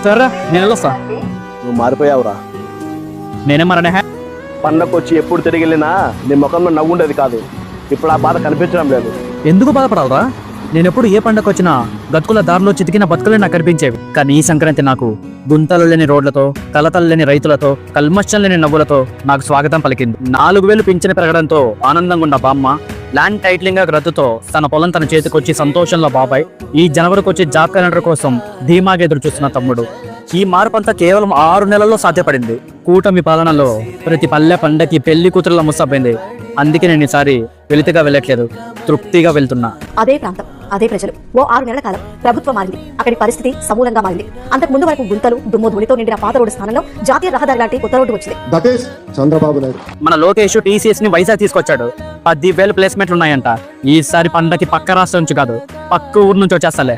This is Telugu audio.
సరే నేను వెళ్ళొస్తా. నువ్వు మారిపోయావురా. నేనే మరనే. పండగకు వచ్చి ఎప్పుడు తిరిగి వెళ్ళినా నీ ముఖంలో నవ్వు ఉండేది కాదు. ఇప్పుడు ఆ బాధ కనిపించడం లేదు. ఎందుకు బాధపడాలరా? నేను ఎప్పుడు ఏ పండగ వచ్చినా గతుకుల దారిలో చితికిన బతుకులే నాకు కనిపించేవి. కానీ ఈ సంక్రాంతి నాకు గుంతలు లేని రోడ్లతో, కలతలు లేని రైతులతో, కల్మషం లేని నవ్వులతో నాకు స్వాగతం పలికింది. 4,000 పింఛను పెరగడంతో ఆనందంగా ఉన్న బామ్మ, ల్యాండ్ టైటిలింగ్ రద్దుతో తన పొలం తన చేతికొచ్చి సంతోషంలో బాబాయ్, ఈ జనవరికి వచ్చే జాబ్ క్యాలెండర్ కోసం ధీమాగా ఎదురు చూస్తున్న తమ్ముడు. ఈ మార్పంతా కేవలం 6 నెలల్లో సాధ్యపడింది. కూటమి పాలనలో ప్రతి పల్లె పండకి పెళ్లి కూతురుల ముస్తాబైంది. అందుకే నేను ఈసారి వెలితిగా వెళ్ళట్లేదు, తృప్తిగా వెళ్తున్నా. అదే ప్రాంతం, అదే ప్రజలు. ఓ 6 నెలల కాలం ప్రభుత్వం మారింది. అక్కడి పరిస్థితి సమూలంగా మారింది. అంతకు ముందు వరకు గుంతలు, దుమ్ము ధూళితో నిండిన పాత రోడ్డు స్థానంలో జాతీయ రహదారి లాంటి కొత్త రోడ్డు వచ్చింది. చంద్రబాబు నాయుడు మన లోకేష్ TCS ని వైజాగ్ తీసుకొచ్చాడు. 10,000 ప్లేస్మెంట్లు ఉన్నాయంట. ఈసారి పండగకి పక్క రాష్ట్రం నుంచి కాదు, పక్క ఊరు నుంచి వచ్చేస్తాలే.